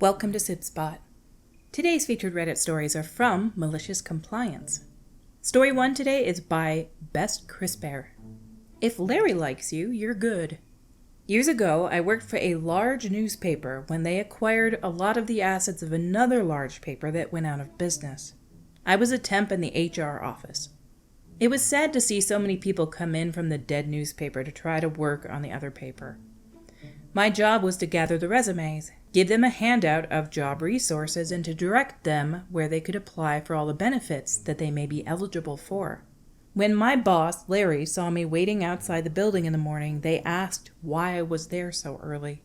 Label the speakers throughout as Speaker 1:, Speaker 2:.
Speaker 1: Welcome to Sib Spot. Today's featured Reddit stories are from MaliciousCompliance. Story 1 today is by Best Crisper. If Larry likes you, you're good. Years ago, I worked for a large newspaper when they acquired a lot of the assets of another large paper that went out of business. I was a temp in the HR office. It was sad to see so many people come in from the dead newspaper to try to work on the other paper. My job was to gather the resumes, give them a handout of job resources, and to direct them where they could apply for all the benefits that they may be eligible for. When my boss, Larry, saw me waiting outside the building in the morning, they asked why I was there so early.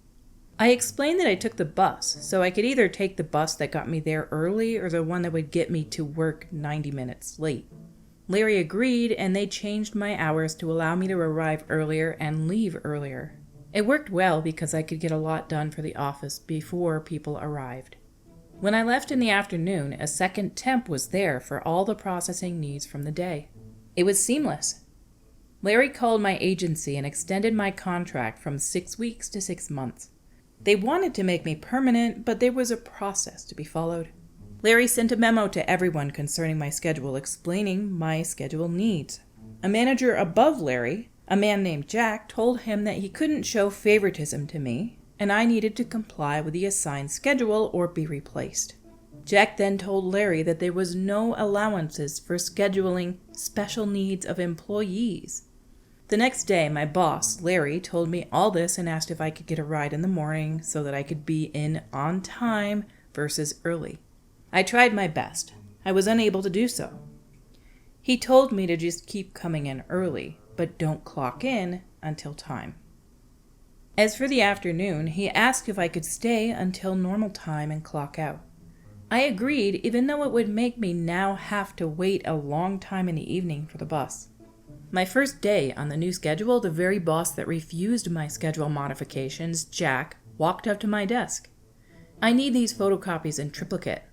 Speaker 1: I explained that I took the bus, so I could either take the bus that got me there early or the one that would get me to work 90 minutes late. Larry agreed, and they changed my hours to allow me to arrive earlier and leave earlier. It worked well because I could get a lot done for the office before people arrived. When I left in the afternoon, a second temp was there for all the processing needs from the day. It was seamless. Larry called my agency and extended my contract from 6 weeks to 6 months. They wanted to make me permanent, but there was a process to be followed. Larry sent a memo to everyone concerning my schedule, explaining my schedule needs. A manager above Larry, a man named Jack, told him that he couldn't show favoritism to me, and I needed to comply with the assigned schedule or be replaced. Jack then told Larry that there was no allowances for scheduling special needs of employees. The next day, my boss, Larry, told me all this and asked if I could get a ride in the morning so that I could be in on time versus early. I tried my best. I was unable to do so. He told me to just keep coming in early, but don't clock in until time. As for the afternoon, he asked if I could stay until normal time and clock out. I agreed, even though it would make me now have to wait a long time in the evening for the bus. My first day on the new schedule, the very boss that refused my schedule modifications, Jack, walked up to my desk. I need these photocopies in triplicate.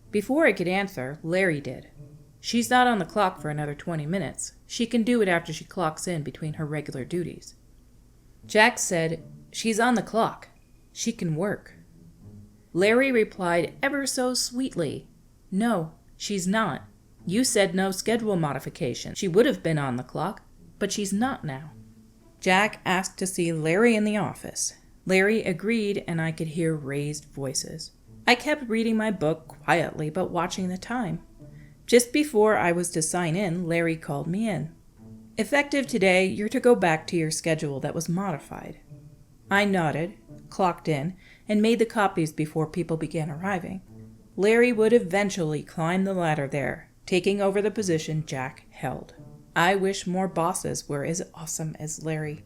Speaker 1: Before I could answer, Larry did. She's not on the clock for another 20 minutes. She can do it after she clocks in between her regular duties. Jack said, "She's on the clock. She can work." Larry replied ever so sweetly, "No, she's not. You said no schedule modification. She would have been on the clock, but she's not now." Jack asked to see Larry in the office. Larry agreed, and I could hear raised voices. I kept reading my book quietly, but watching the time. Just before I was to sign in, Larry called me in. "Effective today, you're to go back to your schedule that was modified." I nodded, clocked in, and made the copies before people began arriving. Larry would eventually climb the ladder there, taking over the position Jack held. I wish more bosses were as awesome as Larry.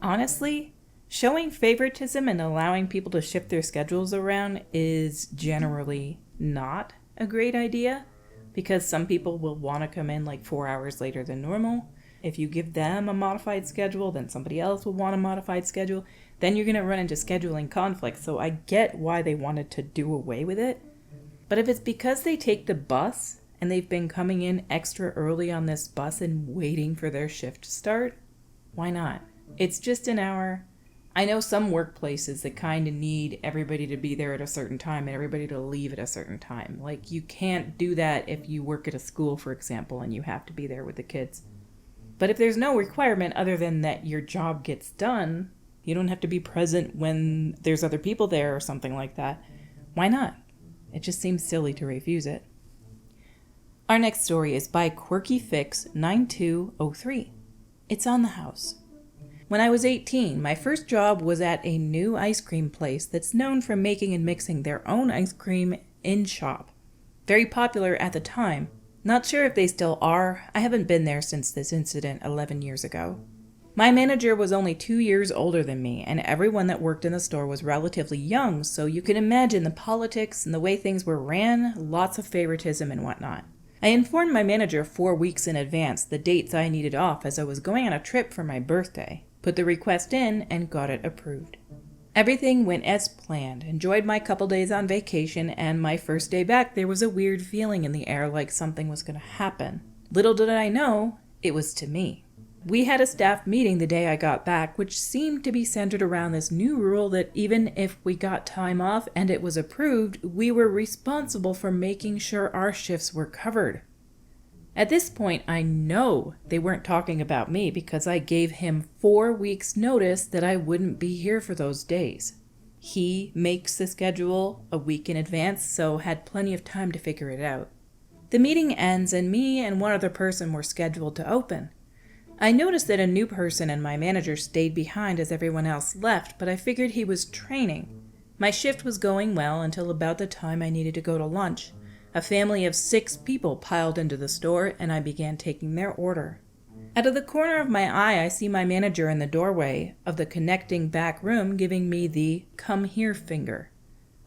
Speaker 1: Honestly, showing favoritism and allowing people to shift their schedules around is generally not a great idea, because some people will want to come in like 4 hours later than normal. If you give them a modified schedule, then somebody else will want a modified schedule. Then you're going to run into scheduling conflicts, so I get why they wanted to do away with it. But if it's because they take the bus and they've been coming in extra early on this bus and waiting for their shift to start, why not? It's just an hour. I know some workplaces that kind of need everybody to be there at a certain time and everybody to leave at a certain time. Like, you can't do that if you work at a school, for example, and you have to be there with the kids. But if there's no requirement other than that your job gets done, you don't have to be present when there's other people there or something like that. Why not? It just seems silly to refuse it. Our next story is by QuirkyFix9203. It's on the house. When I was 18, my first job was at a new ice cream place that's known for making and mixing their own ice cream in shop. Very popular at the time. Not sure if they still are. I haven't been there since this incident 11 years ago. My manager was only 2 years older than me, and everyone that worked in the store was relatively young, so you can imagine the politics and the way things were ran, lots of favoritism and whatnot. I informed my manager 4 weeks in advance the dates I needed off as I was going on a trip for my birthday. Put the request in and got it approved. Everything went as planned. Enjoyed my couple days on vacation, and my first day back there was a weird feeling in the air like something was going to happen. Little did I know, it was to me. We had a staff meeting the day I got back, which seemed to be centered around this new rule that even if we got time off and it was approved, we were responsible for making sure our shifts were covered. At this point, I know they weren't talking about me because I gave him 4 weeks' notice that I wouldn't be here for those days. He makes the schedule a week in advance, so had plenty of time to figure it out. The meeting ends and me and one other person were scheduled to open. I noticed that a new person and my manager stayed behind as everyone else left, but I figured he was training. My shift was going well until about the time I needed to go to lunch. A family of 6 people piled into the store and I began taking their order. Out of the corner of my eye, I see my manager in the doorway of the connecting back room giving me the "come here" finger.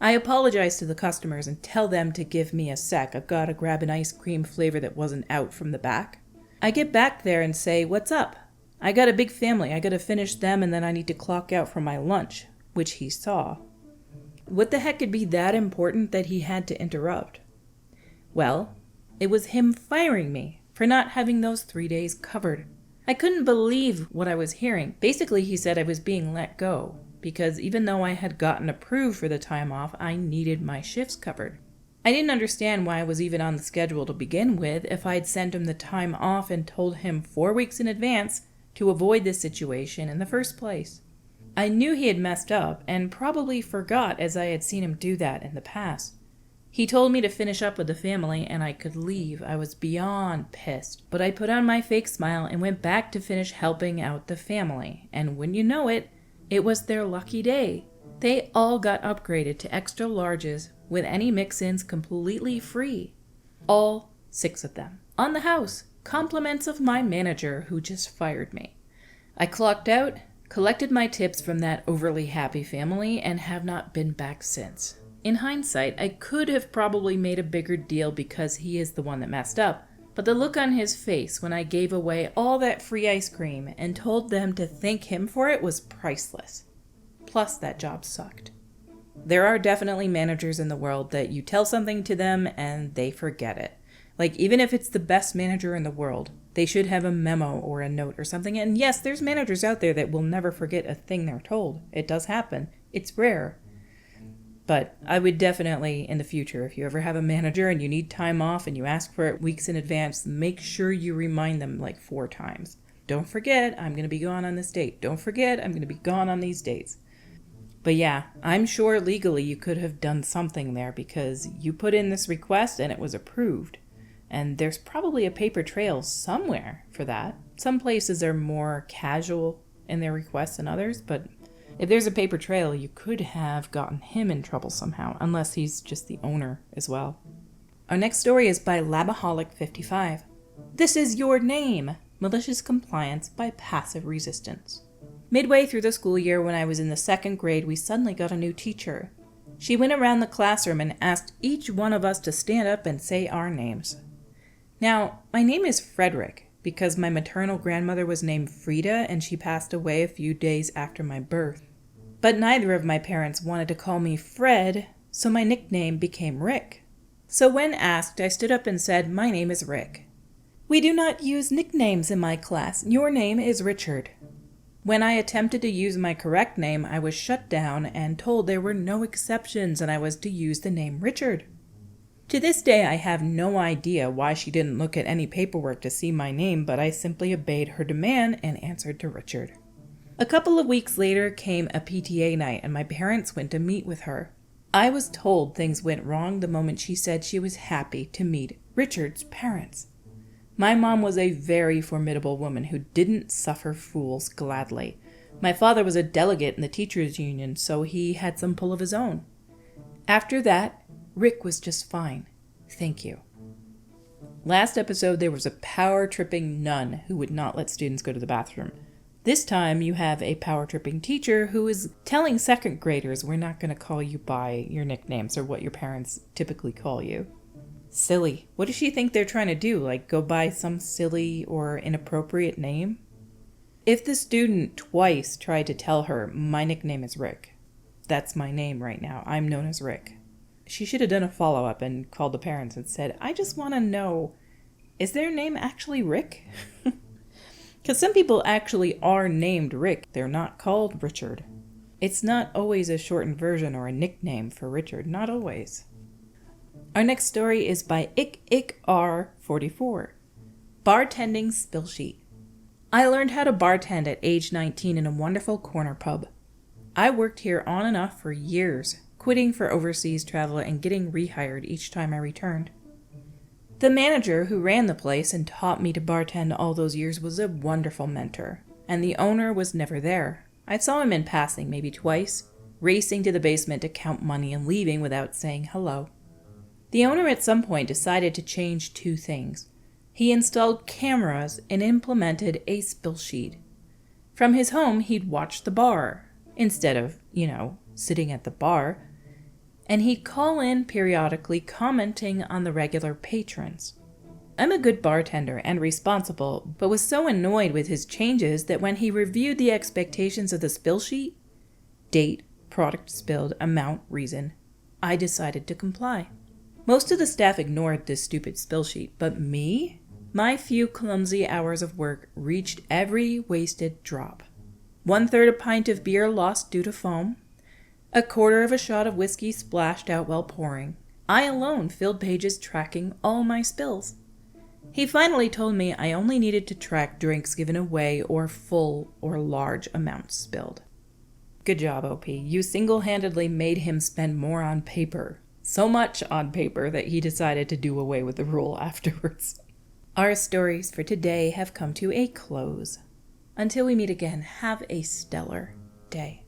Speaker 1: I apologize to the customers and tell them to give me a sec. I've got to grab an ice cream flavor that wasn't out from the back. I get back there and say, "What's up? I got a big family. I got to finish them and then I need to clock out for my lunch," which he saw. What the heck could be that important that he had to interrupt? Well, it was him firing me for not having those 3 days covered. I couldn't believe what I was hearing. Basically, he said I was being let go because even though I had gotten approved for the time off, I needed my shifts covered. I didn't understand why I was even on the schedule to begin with if I'd sent him the time off and told him 4 weeks in advance to avoid this situation in the first place. I knew he had messed up and probably forgot as I had seen him do that in the past. He told me to finish up with the family and I could leave. I was beyond pissed, but I put on my fake smile and went back to finish helping out the family. And when you know it, it was their lucky day. They all got upgraded to extra larges with any mix-ins completely free. All 6 of them. On the house. Compliments of my manager who just fired me. I clocked out, collected my tips from that overly happy family, and have not been back since. In hindsight, I could have probably made a bigger deal because he is the one that messed up, but the look on his face when I gave away all that free ice cream and told them to thank him for it was priceless. Plus, that job sucked. There are definitely managers in the world that you tell something to them and they forget it. Like, even if it's the best manager in the world, they should have a memo or a note or something. And yes, there's managers out there that will never forget a thing they're told. It does happen. It's rare. But I would definitely, in the future, if you ever have a manager and you need time off and you ask for it weeks in advance, make sure you remind them like 4 times. Don't forget, I'm going to be gone on this date. Don't forget, I'm going to be gone on these dates. But yeah, I'm sure legally you could have done something there because you put in this request and it was approved. And there's probably a paper trail somewhere for that. Some places are more casual in their requests than others, but if there's a paper trail, you could have gotten him in trouble somehow, unless he's just the owner as well. Our next story is by Labaholic55. This is Your Name, Malicious Compliance by Passive Resistance. Midway through the school year when I was in the 2nd grade, we suddenly got a new teacher. She went around the classroom and asked each one of us to stand up and say our names. Now, my name is Frederick because my maternal grandmother was named Frida and she passed away a few days after my birth. But neither of my parents wanted to call me Fred, so my nickname became Rick. So when asked, I stood up and said, "My name is Rick." "We do not use nicknames in my class. Your name is Richard." When I attempted to use my correct name, I was shut down and told there were no exceptions and I was to use the name Richard. To this day, I have no idea why she didn't look at any paperwork to see my name, but I simply obeyed her demand and answered to Richard. A couple of weeks later came a PTA night and my parents went to meet with her. I was told things went wrong the moment she said she was happy to meet Richard's parents. My mom was a very formidable woman who didn't suffer fools gladly. My father was a delegate in the teachers' union, so he had some pull of his own. After that, Rick was just fine. Thank you. Last episode, there was a power-tripping nun who would not let students go to the bathroom. This time, you have a power-tripping teacher who is telling 2nd graders we're not going to call you by your nicknames or what your parents typically call you. Silly. What does she think they're trying to do? Like, go by some silly or inappropriate name? If the student twice tried to tell her, "My nickname is Rick. That's my name right now. I'm known as Rick." She should have done a follow-up and called the parents and said, "I just want to know, is their name actually Rick?" Because some people actually are named Rick. They're not called Richard. It's not always a shortened version or a nickname for Richard. Not always. Our next story is by IckR44. Bartending Spill Sheet. I learned how to bartend at age 19 in a wonderful corner pub. I worked here on and off for years, quitting for overseas travel and getting rehired each time I returned. The manager who ran the place and taught me to bartend all those years was a wonderful mentor, and the owner was never there. I saw him in passing maybe twice, racing to the basement to count money and leaving without saying hello. The owner at some point decided to change two things. He installed cameras and implemented a spill sheet. From his home, he'd watch the bar, instead of, sitting at the bar, and he'd call in periodically commenting on the regular patrons. I'm a good bartender and responsible, but was so annoyed with his changes that when he reviewed the expectations of the spill sheet, date, product spilled, amount, reason, I decided to comply. Most of the staff ignored this stupid spill sheet, but me? My few clumsy hours of work reached every wasted drop. 1/3 a pint of beer lost due to foam. 1/4 of a shot of whiskey splashed out while pouring. I alone filled pages tracking all my spills. He finally told me I only needed to track drinks given away or full or large amounts spilled. Good job, OP. You single-handedly made him spend more on paper. So much on paper that he decided to do away with the rule afterwards. Our stories for today have come to a close. Until we meet again, have a stellar day.